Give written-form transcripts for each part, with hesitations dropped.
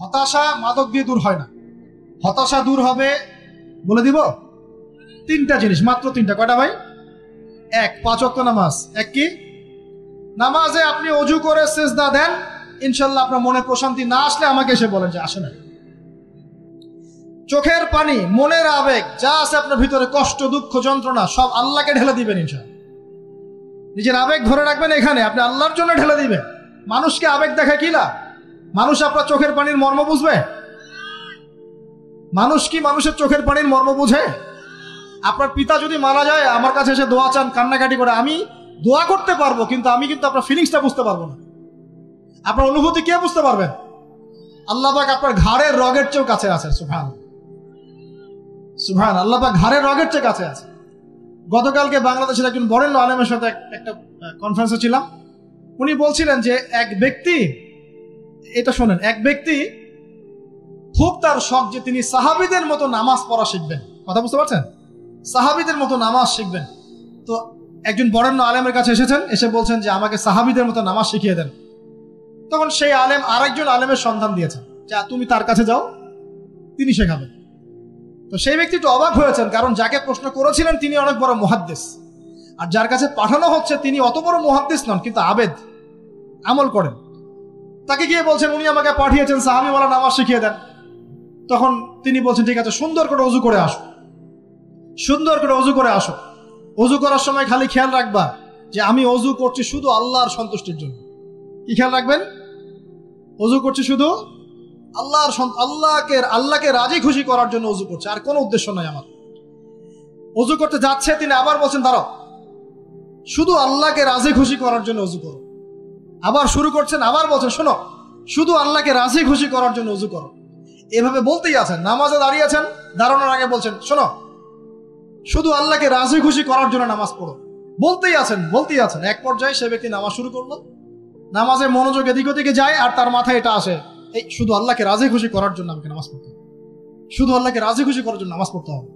হতাশা মাদক দিয়ে দূর হয় না। হতাশা দূর হবে, বলে দিব, 3টা জিনিস, মাত্র 3টা। কয়টা ভাই? 1, 5 ওয়াক্ত নামাজ। এক কি? নামাজে আপনি অজু করে সিজদা দেন, ইনশাল্লাহ আপনার মনে প্রশান্তি না আসলে আমাকে এসে বলেন যে আসে না। চোখের পানি, মনের আবেগ যা আছে আপনার ভিতরে, কষ্ট, দুঃখ, যন্ত্রণা, সব আল্লাহকে ঢেলে দিবেন ইনশাল্লাহ। নিজের আবেগ ধরে রাখবেন এখানে, আপনি আল্লাহর জন্য ঢেলে দিবেন। মানুষকে আবেগ দেখে কি লাভ? মানুষ আপনার চোখের পানির মর্ম বুঝবে? মানুষ কি মানুষের চোখের পানির মর্ম বুঝে? আপনার পিতা যদি মারা যায়, আমার কাছে এসে দোয়া চান, কান্নাকাটি করে, আমি দোয়া করতে পারবো, কিন্তু আমি কিন্তু আপনার ফিলিংসটা বুঝতে পারবো না। আপনার অনুভূতি কে বুঝতে পারবেন? আল্লাহ পাক আপনার ঘাড়ের রগের চেয়েও কাছে আছে। সুবহান আল্লাহ পাক ঘাড়ের রগের চেয়ে কাছে আছে। গতকালকে বাংলাদেশের একজন বরেণ্য আলেমের সাথে একটা কনফারেন্সে ছিলাম। উনি বলছিলেন যে এক ব্যক্তি, এটা শোনেন, এক ব্যক্তি খুব তার শখ যে তিনি সাহাবীদের মতো নামাজ পড়া শিখবেন। কথা বুঝতে পারছেন? সাহাবীদের মতো নামাজ শিখবেন। তো একজন বরেণ্য আলেমের কাছে এসেছেন, এসে বলছেন যে আমাকে সাহাবীদের মতো নামাজ শিখিয়ে দেন। তখন সেই আলেম আরেকজন আলেমের সন্ধান দিয়েছেন, যা তুমি তার কাছে যাও, তিনি শেখাবেন। তো সেই ব্যক্তি একটু অবাক হয়েছেন, কারণ যাকে প্রশ্ন করেছিলেন তিনি অনেক বড় মুহাদ্দিস, আর যার কাছে পাঠানো হচ্ছে তিনি অত বড় মুহাদ্দিস নন, কিন্তু আবেদ, আমল করেন। তাকে গিয়ে বলছেন উনি আমাকে পাঠিয়েছেন সাহাবীওয়ালা নামাজ শিখিয়ে দেন। তখন তিনি বলছেন ঠিক আছে, সুন্দর করে অজু করে আসো, সুন্দর করে অজু করে আসো। অজু করার সময় খালি খেয়াল রাখবা যে আমি অজু করছি শুধু আল্লাহর সন্তুষ্টির জন্য। কি খেয়াল রাখবেন? অজু করছি শুধু আল্লাহকে রাজি খুশি করার জন্য অজু করছে, আর কোনো উদ্দেশ্য নাই আমার। অজু করতে যাচ্ছে, তিনি আবার বলছেন দাঁড়াও, শুধু আল্লাহকে রাজি খুশি করার জন্য অজু করো। আবার শুরু করছেন, আবার বলছেন শোনো, শুধু আল্লাহকে রাজি খুশি করার জন্য অজু করো। এভাবে বলতেই আছেন। নামাজে দাঁড়িয়েছেন, দাঁড়ানোর আগে বলছেন শোনো, শুধু আল্লাহকে রাজি খুশি করার জন্য নামাজ পড়ো। বলতেই আছেন। এক পর্যায়ে সে ব্যক্তি নামাজ শুরু করলো, নামাজে মনোযোগ এদিক ওদিকে যায়, আর তার মাথায় এটা আসে, এই শুধু আল্লাহকে রাজি খুশি করার জন্য আমাকে নামাজ পড়তে হবে, শুধু আল্লাহকে রাজি খুশি করার জন্য নামাজ পড়তে হবে।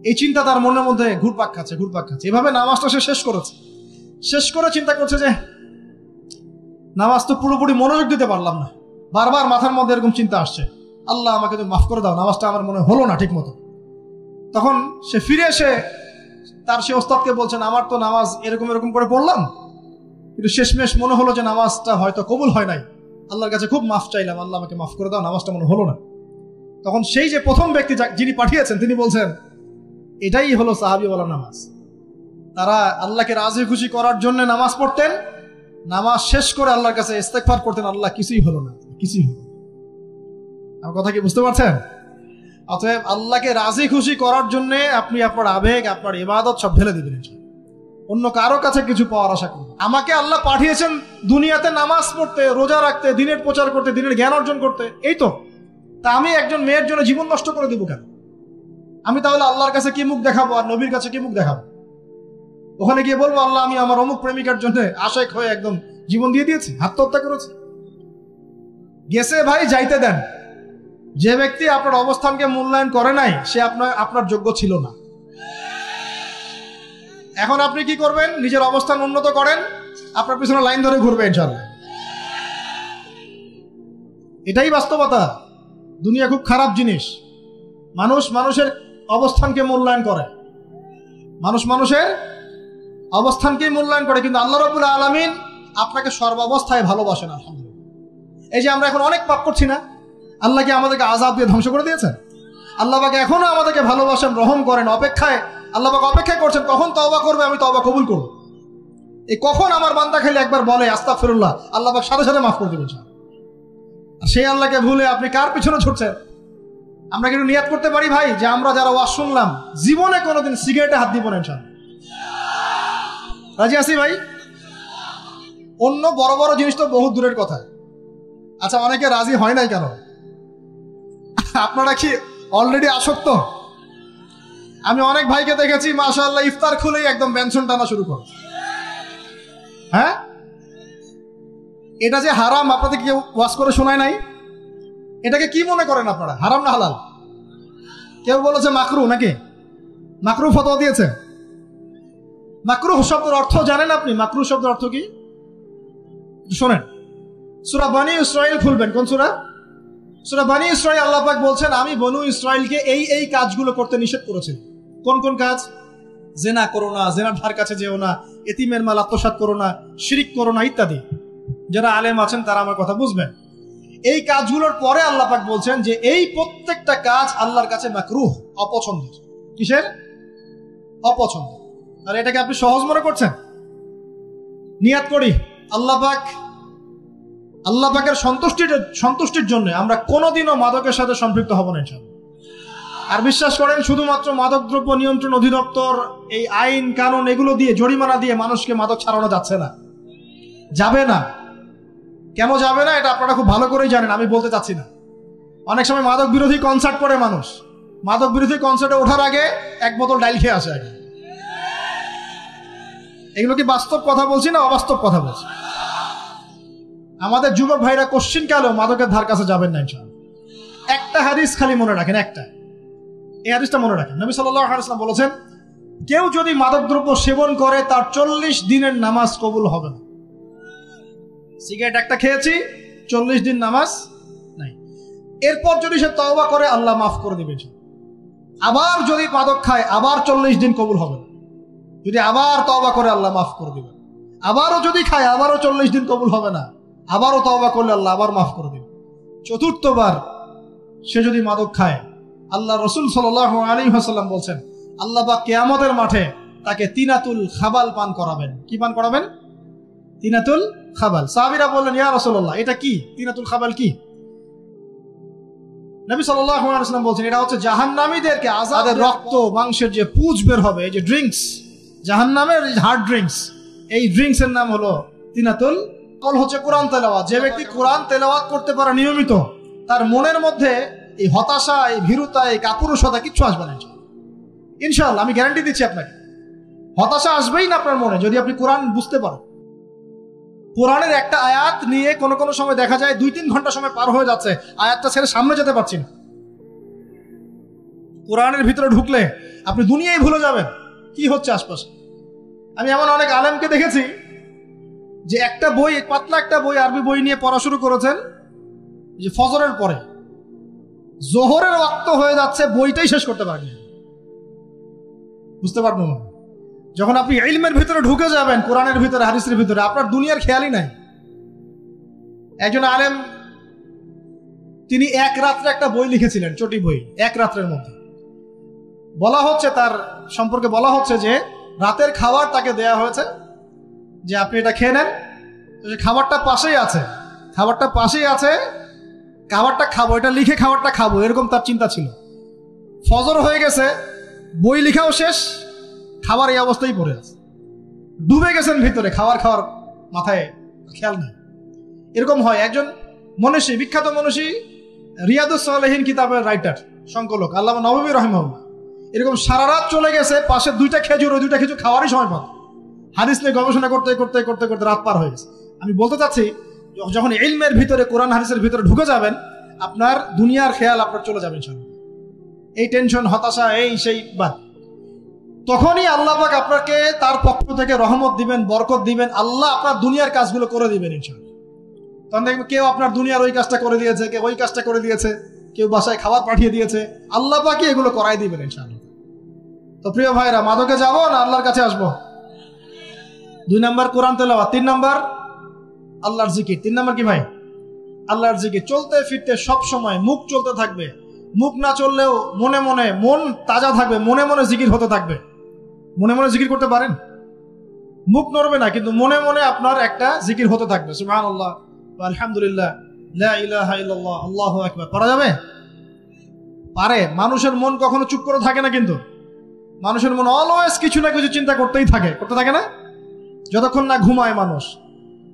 এই চিন্তা তার মনের মধ্যে ঘুরপাক খাচ্ছে। এভাবে নামাজটা সে শেষ করে চিন্তা করছে যে নামাজ তো পুরোপুরি মনোযোগ দিতে পারলাম না। বারবার মাথার মধ্যে এরকম চিন্তা আসছে, আল্লাহ আমাকে তুমি মাফ করে দাও, নামাজটা আমার মনে হলো না ঠিক মতো। তখন সে ফিরে এসে তার সে ওস্তাদকে বলছেন আমার তো নামাজ এরকম করে পড়লাম, কিন্তু শেষমেশ মনে হলো যে নামাজটা হয়তো কবুল হয় নাই, আল্লাহর কাছে খুব মাফ চাইলাম, আল্লাহ আমাকে মাফ করে দাও, নামাজটা মনে হলো না। তখন সেই যে প্রথম ব্যক্তি যিনি পাঠিয়েছেন তিনি বলছেন এটাই হলো সাহাবীওয়ালা নামাজ। তারা আল্লাহকে রাজি খুশি করার জন্য নামাজ পড়তেন, নামাজ শেষ করে আল্লাহর কাছে ইস্তেগফার করতেন, আল্লাহ কিছুই হলো না, কিছুই হলো। আমার কথা কি বুঝতে পারছেন? অতএব আল্লাহকে রাজি খুশি করার জন্য আপনি আপনার আবেগ, আপনার ইবাদত সব ঢেলে দিবেন, অন্য কারো কাছে কিছু পাওয়ার আশা করুন। আমাকে আল্লাহ পাঠিয়েছেন দুনিয়াতে নামাজ পড়তে, রোজা রাখতে, দিনের প্রচার করতে, দিনের জ্ঞান অর্জন করতে, এই তো। তা আমি একজন মেয়ের জন্য জীবন নষ্ট করে দিব কেন? আমি তাহলে আল্লাহর কাছে কি মুখ দেখাবো, আর নবীর কাছে কি মুখ দেখাবো? ওখানে গিয়ে বলবো আল্লাহ আমি আমার অমুক প্রেমিকার জন্য আশেক হয়ে একদম জীবন দিয়ে দিয়েছি, আত্মহত্যা করেছি। গেছে ভাই, যাইতে দেন। যে ব্যক্তি আপনার অবস্থানকে মূল্যায়ন করে নাই সে আপনার যোগ্য ছিল না। এখন আপনি কি করবেন? নিজের অবস্থান উন্নত করেন, আপনার পিছনে লাইন ধরে ঘুরবে ইনশাআল্লাহ। এটাই বাস্তবতা। দুনিয়া খুব খারাপ জিনিস। মানুষের অবস্থানকে মূল্যায়ন করে, মানুষের অবস্থানকেই মূল্যায়ন করে, কিন্তু আল্লাহ রাব্বুল আলামিন আপনাকে সর্বাবস্থায় ভালোবাসেন। আলহামদুলিল্লাহ। এই যে আমরা এখন অনেক পাপ করছি না, আল্লাহ কি আমাদেরকে আযাব দিয়ে ধ্বংস করে দিয়েছেন? আল্লাহ পাক এখনো আমাদেরকে ভালোবাসেন, রহম করেন, আল্লাহ পাক অপেক্ষায় করছেন কখন তওবা করবে, আমি তওবা কবুল করব। এই কখন আমার বান্দা খালি একবার বলে আস্তাগফিরুল্লাহ, আল্লাহ পাক সাথে সাথে মাফ করে দেবেন। আর সেই আল্লাহকে ভুলে আপনি কার পিছনে ছুটছেন? আমরা কিন্তু নিয়াত করতে পারি ভাই যে আমরা যারা ওয়াজ শুনলাম জীবনে কোনোদিন সিগারেটে হাত দিব না ইনশাআল্লাহ। রাজি আছি ভাই? অন্য বড় বড় জিনিস তো বহু দূরের কথা। আচ্ছা, অনেকে রাজি হয় নাই কেন? আপনারা কি অলরেডি আসক্ত? আমি অনেক ভাইকে দেখেছি মাশাআল্লাহ ইফতার খুলেই একদম বেনসন টানা শুরু করে। হ্যাঁ, এটা যে হারাম আপনাদের কেউ ওয়াজ করে শোনায় নাই? এটাকে কি মনে করেন আপনারা, হারাম না হালাল? কেউ বলেছে মাকরু, নাকি মাকরু ফতোয়া দিয়েছে? মাকরুহ শব্দের অর্থ জানেন আপনি? মাকরুহ শব্দের অর্থ কি শোনেন। সূরা বনী ইসরাঈল খুলবেন। কোন সূরা? সূরা বনী ইসরাঈল আল্লাহ পাক বলছেন, আমি বনু ইসরাঈলকে এই কাজগুলো করতে নিষেধ করেছি। কোন কোন কাজ? জেনা করো না, জেনার ধার কাছে যেও না, এতিমের মাল আত্মসাৎ করো না, শিরিক করো না ইত্যাদি। যারা আলেম আছেন তারা আমার কথা বুঝবেন। এই কাজগুলোর পরে আল্লাহ পাক বলছেন যে এই প্রত্যেকটা কাজ আল্লাহর কাছে মাকরুহ, অপছন্দের। কিসের? অপছন্দ। আর এটাকে আপনি সহজ মনে করছেন? নিয়াত করি আল্লাহ পাকের সন্তুষ্টির জন্য আমরা কোনোদিনও মাদকের সাথে সম্পৃক্ত হব না ইনশাআল্লাহ। আর বিশ্বাস করেন, শুধুমাত্র মাদকদ্রব্য নিয়ন্ত্রণ অধিদপ্তর এই আইন কানুন এগুলো দিয়ে, জরিমানা দিয়ে মানুষকে মাদক ছাড়ানো যাচ্ছে না, যাবে না। কেন যাবে না এটা আপনারা খুব ভালো করেই জানেন, আমি বলতে চাচ্ছি না। অনেক সময় মাদক বিরোধী কনসার্ট করে মানুষ, মাদক বিরোধী কনসার্টে ওঠার আগে এক বোতল ডাইল খেয়ে আসে আগে। এগুলো কি বাস্তব কথা বলছি না অবাস্তব কথা বলছি? আমাদের যুবক ভাইরা কোশ্চিন কালেও মাদকের ধার কাছে যাবেন না ইনশাআল্লাহ। একটা হাদিস খালি মনে রাখেন, এই হাদিসটা মনে রাখেন। নবী সাল্লাল্লাহু আলাইহি ওয়াসাল্লাম বলেছেন, কেউ যদি মাদকদ্রব্য সেবন করে তার 40 দিনের নামাজ কবুল হবে না। সিগারেট একটা খেয়েছি, 40 দিন নামাজ নাই। এরপর যদি সে তওবা করে আল্লাহ মাফ করে দিবেন। আবার যদি মাদক খায় আবার 40 দিন কবুল হবে না। যদি আবার তওবা করে আল্লাহ মাফ করে দিবেন। আবারও যদি খায় আবারও 40 দিন কবুল হবে না। আবারও তওবা করলে আল্লাহ আবার মাফ করে দিবেন। চতুর্থবার সে যদি মাদক খায়, আল্লাহ রাসূল সাল্লাল্লাহু আলাইহি ওয়াসাল্লাম বলছেন, আল্লাহ পাক কিয়ামতের মাঠে তাকে তিনাতুল খাবাল পান করাবেন। কি পান করাবেন? তিনাতুল খাবাল। সাহাবীরা বললেন, ইয়া রাসূলুল্লাহ, এটা কি তিনাতুল খাবাল? কি? নবী সাল্লাল্লাহু আলাইহি ওয়াসাল্লাম বলছেন, এটা হচ্ছে জাহান্নামীদেরকে আযাবের রক্ত মাংসের যে পুঁজ বের হবে, এই যে ড্রিঙ্কস, জাহান্নামের হার্ড ড্রিঙ্কস, এই ড্রিঙ্কস এর নাম হলো তিনাতুল। হচ্ছে কোরআন তেলাওয়াত। যে ব্যক্তি কোরআন তেলাওয়াত করতে পারে নিয়মিত, তার মনের মধ্যে এই হতাশা, এই ভীরুতা, এই কাপুরুষতা কিচ্ছু আসবে না ইনশাআল্লাহ। আমি গ্যারান্টি দিচ্ছি আপনাকে, হতাশা আসবেই না আপনার মনে যদি আপনি কোরআন বুঝতে পারেন। কোরআনের একটা আয়াত নিয়ে কোনো সময় দেখা যায় 2-3 ঘন্টা সময় পার হয়ে যাচ্ছে, আয়াতটা ছেড়ে সামনে যেতে পারছি না। কোরআনের ভিতরে ঢুকলে আপনি দুনিয়ায় ভুলে যাবেন কি হচ্ছে আশপাশে। আমি এমন অনেক আলেমকে দেখেছি যে একটা বই, পাতলা একটা বই, আরবি বই নিয়ে পড়া শুরু করেছেন, যে ফজরের পরে জোহরের ওয়াক্ত হয়ে যাচ্ছে, বইটাই শেষ করতে পারেনি। বুঝতে পারবেন? যখন আপনি ইলমের ভিতরে ঢুকে যাবেন, কোরআনের ভিতরে, হাদিসের ভিতরে, আপনার দুনিয়ার খেয়ালই নাই। একজন আলেম, তিনি এক রাত্রে একটা বই লিখেছিলেন, চটি বই, এক রাত্রের মধ্যে। বলা হচ্ছে, তার সম্পর্কে বলা হচ্ছে যে রাতের খাবার তাকে দেয়া হয়েছে, যে আপনি এটা খেয়ে নেন। খাবারটা পাশেই আছে, খাবারটা খাবো, এটা লিখে খাবারটা খাবো, এরকম তার চিন্তা ছিল। ফজর হয়ে গেছে, বই লেখাও শেষ, খাবার এই অবস্থায় পড়ে আছে, ডুবে গেছেন ভিতরে, খাওয়ার মাথায় খেয়াল নাই। এরকম হয়। একজন মনীষী, বিখ্যাত মনীষী, রিয়াদুস সালেহিন কিতাবের রাইটার, সংকলক আল্লামা নববী রাহিমাহুল্লাহ, এরকম সারা রাত চলে গেছে, পাশে 2টা খেজুর, ওই 2টা খেজুর খাওয়ারই সময় পান। হাদিস নিয়ে গবেষণা করতে রাত পার হয়ে গেছে। আমি বলতে চাচ্ছি, যখন ইলমের ভিতরে, কোরআন হাদিসের ভিতরে ঢুকে যাবেন, আপনার দুনিয়ার খেয়াল আপনার চলে যাবেন সব। এই টেনশন, হতাশা, এই সেই বাদ। তখনই আল্লাহ পাক আপনাকে তার পক্ষ থেকে রহমত দিবেন, বরকত দিবেন, আল্লাহ আপনার দুনিয়ার কাজগুলো করে দিবেন ইনশাআল্লাহ। তখন দেখবেন কেউ আপনার দুনিয়ার ওই কাজটা করে দিয়েছে, কেউ ওই কাজটা করে দিয়েছে, কেউ বাসায় খাবার পাঠিয়ে দিয়েছে, আল্লাহ পাকই এগুলো করাই দিবেন ইনশাআল্লাহ। তো প্রিয় ভাইরা, মাদকে যাবো না আল্লাহর কাছে আসবো? 2 নাম্বার কোরআন তেলাওয়াত, 3 নাম্বার আল্লাহর জিকির। 3 নাম্বার কি ভাই? আল্লাহর জিকির। চলতে ফিরতে সব সময় মুখ চলতে থাকবে, মুখ না চললেও মনে মনে মন তাজা থাকবে, মনে মনে জিকির হতে থাকবে। মনে মনে জিকির করতে পারেন? মুখ নড়বে না, কিন্তু মনে মনে আপনার একটা জিকির হতে থাকবে। সুবহানাল্লাহ, আলহামদুলিল্লাহ, লা ইলাহা ইল্লাল্লাহ, আল্লাহু আকবার। করা যাবে? পারে। মানুষের মন কখনো চুপ করে থাকে না, কিন্তু মানুষের মন অলওয়েজ কিছু না কিছু চিন্তা করতে থাকে না, যতক্ষণ না ঘুমায় মানুষ।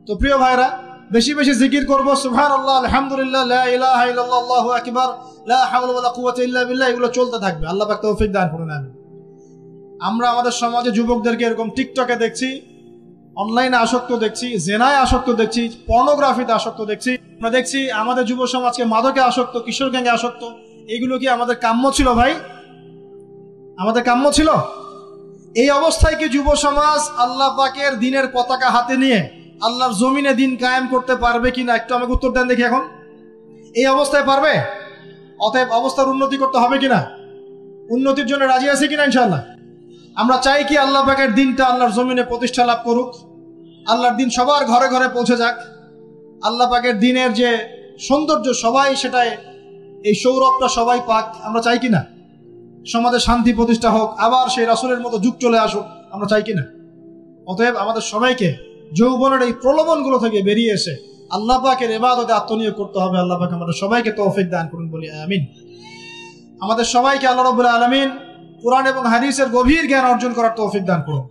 তো প্রিয় ভাইরা, বেশি বেশি জিকির করব, সুবহানাল্লাহ, আলহামদুলিল্লাহ, লা ইলাহা ইল্লাল্লাহ, আল্লাহু আকবার, লা হাওলা ওয়ালা কুওয়াতা ইল্লা বিল্লাহ, এগুলো চলতে থাকবে। আল্লাহ পাক তৌফিক দান করুন। আমরা আমাদের সমাজে যুবকদেরকে এরকম টিকটকে দেখছি, অনলাইনে আসক্ত দেখছি, জেনায় আসক্ত দেখছি, পর্নোগ্রাফিতে আসক্ত দেখছি। আমরা দেখছি আমাদের যুব সমাজকে মাদকে আসক্ত, কিশোর গ্যাংয়ে আসক্ত। এগুলো কি আমাদের কাম্য ছিল ভাই? আমাদের কাম্য ছিল? এই অবস্থায় কি যুব সমাজ আল্লাহ পাকের দিনের পতাকা হাতে নিয়ে আল্লাহর জমিনে দিন কায়েম করতে পারবে কিনা, একটু আমাকে উত্তর দেন দেখি। এখন এই অবস্থায় পারবে? অতএব অবস্থার উন্নতি করতে হবে কিনা? উন্নতির জন্য রাজি আছে কিনা ইনশাআল্লাহ? আমরা চাই কি আল্লাহ পাকের দিনটা আল্লাহর জমিনে প্রতিষ্ঠা লাভ করুক, আল্লাহর দিন সবার ঘরে ঘরে পৌঁছে যাক, আল্লাহ পাকের দিনের যে সৌন্দর্য সবাই সেটাই, এই সৌরভটা সবাই পাক। আমরা চাই কিনা? সমাজে শান্তি প্রতিষ্ঠা হোক, আবার সেই রাসূলের মতো যুগ চলে আসুক, আমরা চাই কিনা? অতএব আমাদের সবাইকে যৌবনের এই প্রলোভনগুলো থেকে বেরিয়ে এসে আল্লাহ পাকের ইবাদতে আত্মনিয়োগ করতে হবে। আল্লাহ পাক আমাদের সবাইকে তৌফিক দান করুন, বলি আমিন। আমাদের সবাইকে আল্লাহ রাব্বুল আলামিন কোরআন এবং হাদিসের গভীর জ্ঞান অর্জন করার তৌফিক দান করুন।